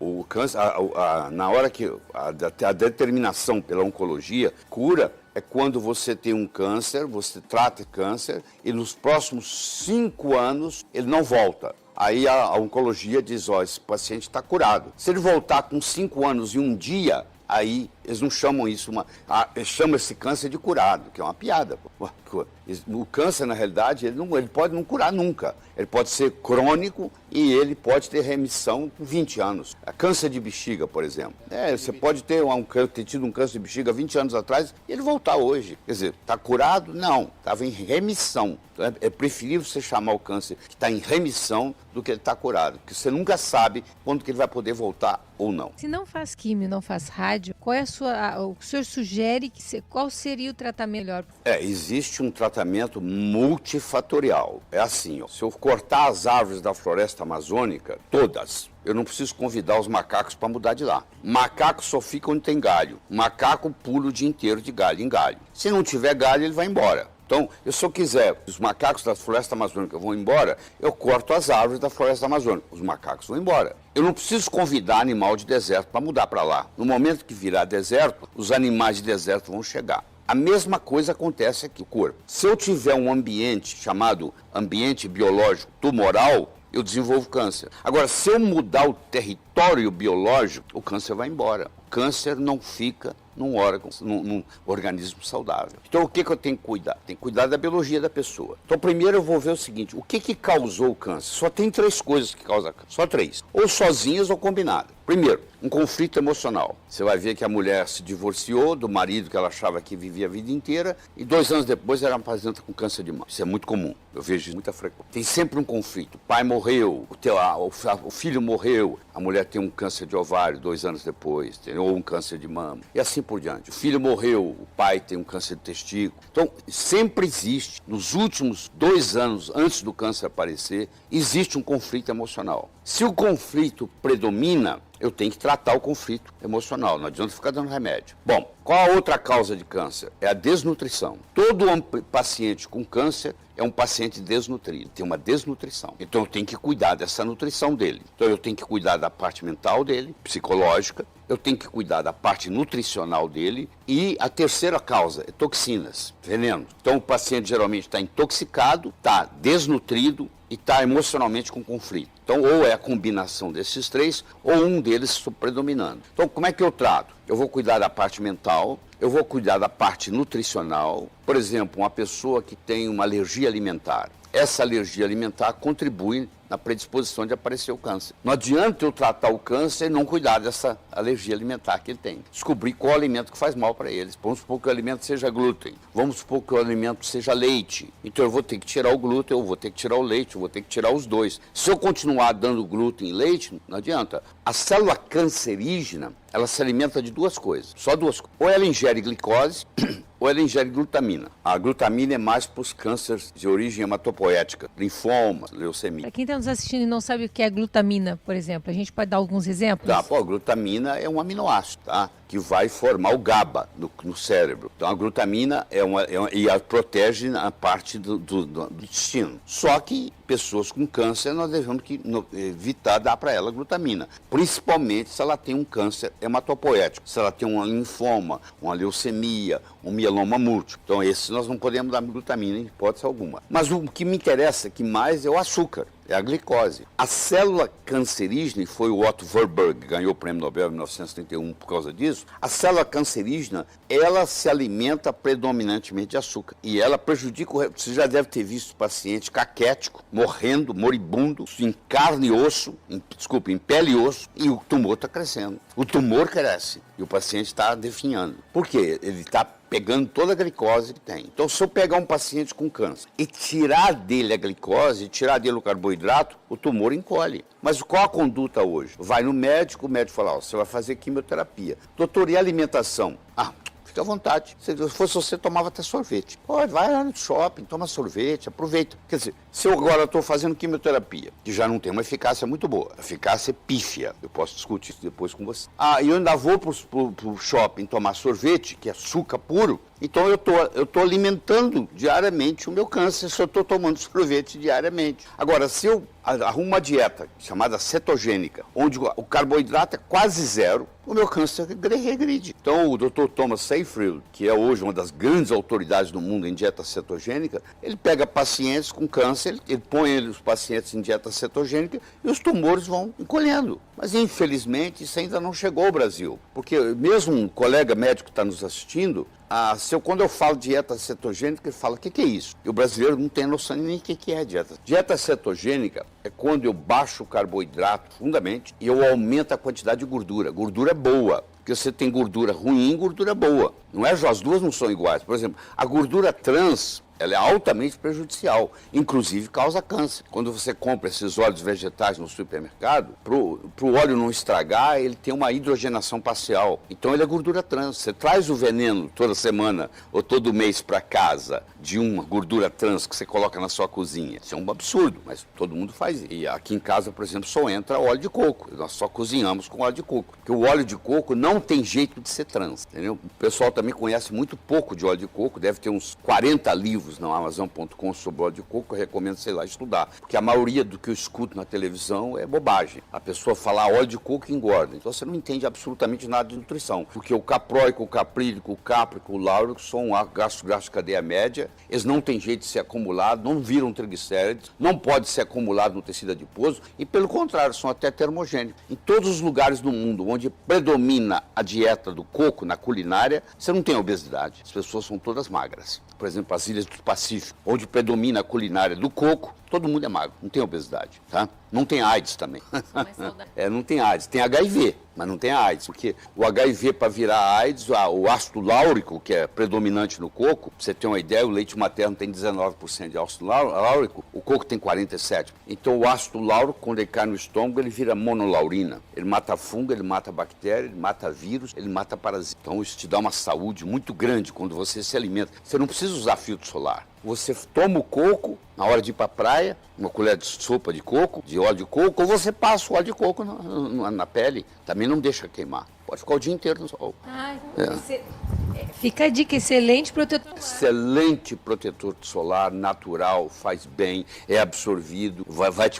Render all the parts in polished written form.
O câncer, na hora que a determinação pela oncologia cura, é quando você tem um câncer, você trata câncer e nos próximos 5 anos ele não volta. Aí a oncologia diz, ó, esse paciente está curado. Se ele voltar com 5 anos e 1 dia, aí eles não chamam isso, chamam esse câncer de curado, que é uma piada. O câncer, na realidade, ele pode não curar nunca. Ele pode ser crônico e ele pode ter remissão com 20 anos. Câncer de bexiga, por exemplo. Você pode ter tido um câncer de bexiga 20 anos atrás e ele voltar hoje. Quer dizer, está curado? Não, estava em remissão. Então, é preferível você chamar o câncer que está em remissão do que ele está curado, porque você nunca sabe quando que ele vai poder voltar ou não. Se não faz químio, não faz rádio, qual é o senhor sugere, qual seria o tratamento melhor? Existe um tratamento multifatorial. É assim, ó, se eu cortar as árvores da floresta amazônica, todas, eu não preciso convidar os macacos para mudar de lá. Macaco só fica onde tem galho. Macaco pula o dia inteiro de galho em galho. Se não tiver galho, ele vai embora. Então, se eu quiser, os macacos da floresta amazônica vão embora, eu corto as árvores da floresta amazônica. Os macacos vão embora. Eu não preciso convidar animal de deserto para mudar para lá. No momento que virar deserto, os animais de deserto vão chegar. A mesma coisa acontece aqui no corpo. Se eu tiver um ambiente chamado ambiente biológico tumoral, eu desenvolvo câncer. Agora, se eu mudar o território biológico, o câncer vai embora. O câncer não fica num órgão, num organismo saudável. Então, o que eu tenho que cuidar? Tem que cuidar da biologia da pessoa. Então, primeiro eu vou ver o seguinte, o que causou o câncer? Só tem 3 coisas que causam câncer, só 3. Ou sozinhas ou combinadas. Primeiro, um conflito emocional. Você vai ver que a mulher se divorciou do marido que ela achava que vivia a vida inteira e 2 anos depois ela apresenta com câncer de mama. Isso é muito comum, eu vejo isso muita frequência. Tem sempre um conflito. O pai morreu, o filho morreu, a mulher tem um câncer de ovário 2 anos depois, ou um câncer de mama, e assim por diante. O filho morreu, o pai tem um câncer de testículo. Então, sempre existe, nos últimos 2 anos antes do câncer aparecer, existe um conflito emocional. Se o conflito predomina, eu tenho que tratar o conflito emocional, não adianta ficar dando remédio. Bom, qual a outra causa de câncer? É a desnutrição. Todo paciente com câncer é um paciente desnutrido, tem uma desnutrição. Então eu tenho que cuidar dessa nutrição dele. Então eu tenho que cuidar da parte mental dele, psicológica, eu tenho que cuidar da parte nutricional dele e a terceira causa é toxinas, veneno. Então o paciente geralmente está intoxicado, está desnutrido e está emocionalmente com conflito. Então, ou é a combinação desses 3, ou um deles predominando. Então, como é que eu trato? Eu vou cuidar da parte mental, eu vou cuidar da parte nutricional. Por exemplo, uma pessoa que tem uma alergia alimentar. Essa alergia alimentar contribui na predisposição de aparecer o câncer. Não adianta eu tratar o câncer e não cuidar dessa alergia alimentar que ele tem. Descobrir qual alimento que faz mal para eles. Vamos supor que o alimento seja glúten. Vamos supor que o alimento seja leite. Então eu vou ter que tirar o glúten, eu vou ter que tirar o leite, eu vou ter que tirar os 2. Se eu continuar dando glúten e leite, não adianta. A célula cancerígena, ela se alimenta de 2 coisas. Só 2 coisas. Ou ela ingere glicose, ou ela ingere glutamina. A glutamina é mais para os cânceres de origem hematopoética, linfoma, leucemia. Para quem está nos assistindo e não sabe o que é glutamina, por exemplo, a gente pode dar alguns exemplos? A glutamina é um aminoácido, tá? Que vai formar o GABA no cérebro. Então a glutamina ela protege a parte do intestino. Só que pessoas com câncer nós devemos evitar dar para ela glutamina. Principalmente se ela tem um câncer hematopoético, se ela tem um linfoma, uma leucemia, um mieloma múltiplo. Então esse nós não podemos dar glutamina em hipótese alguma. Mas o que me interessa que mais é o açúcar. É a glicose. A célula cancerígena, e foi o Otto Warburg que ganhou o prêmio Nobel em 1931 por causa disso, a célula cancerígena, ela se alimenta predominantemente de açúcar. E ela prejudica Você já deve ter visto paciente caquético, morrendo, moribundo, em carne e osso, em pele e osso, e o tumor está crescendo. O tumor cresce e o paciente está definhando. Por quê? Ele está pegando toda a glicose que tem. Então, se eu pegar um paciente com câncer e tirar dele a glicose, tirar dele o carboidrato, o tumor encolhe. Mas qual a conduta hoje? Vai no médico, o médico fala, você vai fazer quimioterapia. Doutor, e a alimentação? Fica à vontade. Se fosse você, tomava até sorvete. Pode, vai lá no shopping, toma sorvete, aproveita. Quer dizer, se eu agora estou fazendo quimioterapia, que já não tem uma eficácia muito boa, a eficácia é pífia, eu posso discutir isso depois com você. E eu ainda vou para o shopping tomar sorvete, que é açúcar puro, Então eu tô alimentando diariamente o meu câncer se eu estou tomando sorvete diariamente. Agora, se eu arrumo uma dieta chamada cetogênica, onde o carboidrato é quase zero, o meu câncer regride. Então o Dr. Thomas Seyfried, que é hoje uma das grandes autoridades do mundo em dieta cetogênica, ele pega pacientes com câncer, ele põe os pacientes em dieta cetogênica e os tumores vão encolhendo. Mas infelizmente isso ainda não chegou ao Brasil, porque mesmo um colega médico que está nos assistindo, quando eu falo dieta cetogênica, ele fala, o que é isso? E o brasileiro não tem noção nem o que é dieta. Dieta cetogênica é quando eu baixo o carboidrato profundamente e eu aumento a quantidade de gordura. Gordura boa, porque você tem gordura ruim e gordura boa. Não é, as duas não são iguais. Por exemplo, a gordura trans, ela é altamente prejudicial, inclusive causa câncer. Quando você compra esses óleos vegetais no supermercado, para o óleo não estragar, ele tem uma hidrogenação parcial. Então ele é gordura trans. Você traz o veneno toda semana ou todo mês para casa de uma gordura trans que você coloca na sua cozinha. Isso é um absurdo, mas todo mundo faz isso. E aqui em casa, por exemplo, só entra óleo de coco. Nós só cozinhamos com óleo de coco. Porque o óleo de coco não tem jeito de ser trans, entendeu? O pessoal também conhece muito pouco de óleo de coco, deve ter uns 40 livros no Amazon.com sobre óleo de coco, eu recomendo, sei lá, estudar. Porque a maioria do que eu escuto na televisão é bobagem. A pessoa falar óleo de coco engorda. Então você não entende absolutamente nada de nutrição. Porque o capróico, o caprílico, o cáprico, o láurico são ácidos graxos de cadeia média, eles não têm jeito de ser acumulados, não viram triglicérides, não pode ser acumulado no tecido adiposo e, pelo contrário, são até termogênicos. Em todos os lugares do mundo onde predomina a dieta do coco na culinária, você não tem obesidade. As pessoas são todas magras. Por exemplo, as ilhas do Pacífico, onde predomina a culinária do coco, todo mundo é magro, não tem obesidade, tá? Não tem AIDS também. Não tem AIDS, tem HIV, mas não tem AIDS, porque o HIV para virar AIDS, o ácido láurico, que é predominante no coco, pra você ter uma ideia, o leite materno tem 19% de ácido láurico, o coco tem 47%. Então o ácido láurico, quando ele cai no estômago, ele vira monolaurina. Ele mata fungo, ele mata bactéria, ele mata vírus, ele mata parasita. Então isso te dá uma saúde muito grande quando você se alimenta. Você não precisa usar filtro solar. Você toma o coco na hora de ir para a praia, uma colher de sopa de coco, de óleo de coco, ou você passa o óleo de coco na pele. Também não deixa queimar. Pode ficar o dia inteiro no sol. Fica a dica, excelente protetor solar. Excelente protetor solar, natural, faz bem, é absorvido,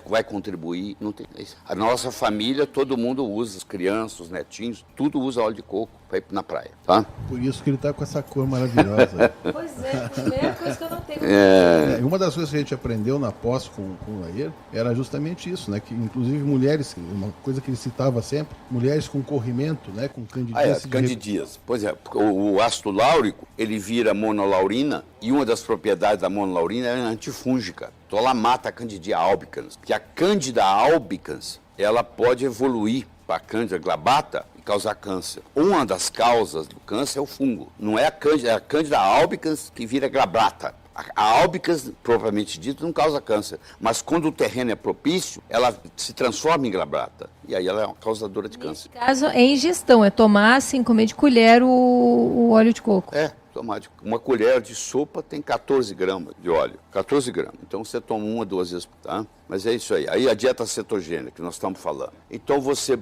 vai contribuir. Não tem... A nossa família, todo mundo usa, as crianças, os netinhos, tudo usa óleo de coco para ir na praia, tá? Por isso que ele está com essa cor maravilhosa. Pois é, a primeira coisa que eu não tenho. Uma das coisas que a gente aprendeu na pós com o Laer era justamente isso, né? Que inclusive mulheres, uma coisa que ele citava sempre, mulheres com corrimento, né? Com candidíase. Candidíase. Pois é, o ácido láurico, ele vira monolaurina e uma das propriedades da monolaurina é antifúngica. Então ela mata a Candida albicans, porque a Candida albicans, ela pode evoluir para a Candida glabata e causar câncer. Uma das causas do câncer é o fungo. Não é a Candida albicans que vira glabata. A albicans, propriamente dito, não causa câncer, mas quando o terreno é propício, ela se transforma em glabata. E aí ela é uma causadora de câncer. Nesse caso, é ingestão, é tomar, assim, comer de colher o óleo de coco. Tomar uma colher de sopa tem 14 gramas de óleo. 14 gramas. Então você toma uma, 2 vezes, tá? Mas é isso aí. Aí a dieta cetogênica que nós estamos falando. Então você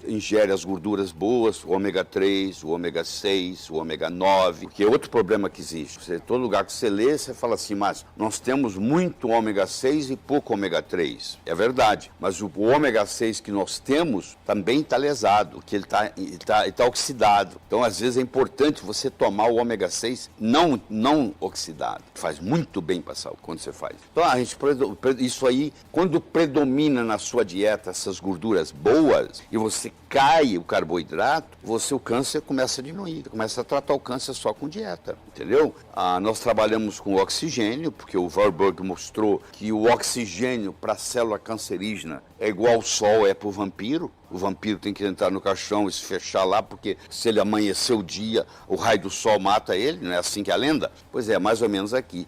ingere as gorduras boas, o ômega 3, o ômega 6, o ômega 9, que é outro problema que existe. Todo lugar que você lê, você fala assim, mas nós temos muito ômega 6 e pouco ômega 3. É verdade, mas o ômega 6 que nós temos também está lesado, porque ele está oxidado. Então, às vezes, é importante você tomar o ômega 6 não oxidado. Faz muito bem para a saúde quando você faz. Então, isso aí, quando predomina na sua dieta essas gorduras boas e você cai o carboidrato, o câncer começa a diminuir, começa a tratar o câncer só com dieta, entendeu? Nós trabalhamos com oxigênio, porque o Warburg mostrou que o oxigênio para a célula cancerígena é igual ao sol é para o vampiro. O vampiro tem que entrar no caixão e se fechar lá, porque se ele amanhecer o dia, o raio do sol mata ele, não é assim que é a lenda? Pois é, mais ou menos aqui.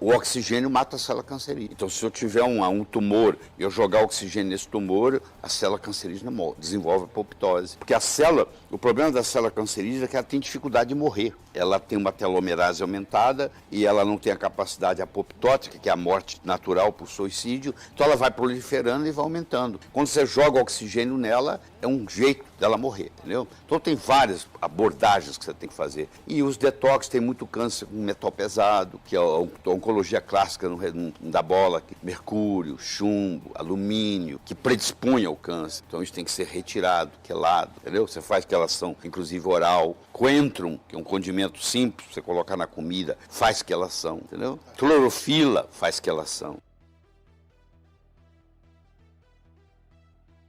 O oxigênio mata a célula cancerígena. Então, se eu tiver um tumor e eu jogar oxigênio nesse tumor, a a célula cancerígena desenvolve apoptose. Porque a célula, o problema da célula cancerígena é que ela tem dificuldade de morrer. Ela tem uma telomerase aumentada e ela não tem a capacidade apoptótica, que é a morte natural por suicídio, então ela vai proliferando e vai aumentando. Quando você joga oxigênio nela, é um jeito dela morrer, entendeu? Então tem várias abordagens que você tem que fazer. E os detox, tem muito câncer com metal pesado, que é a oncologia clássica da bola, mercúrio, chumbo, alumínio, que predispõe ao câncer. Então isso tem que ser retirado, quelado, entendeu? Você faz quelação, inclusive oral. Coentrum, que é um condimento simples, você colocar na comida, faz quelação, entendeu? Clorofila faz quelação.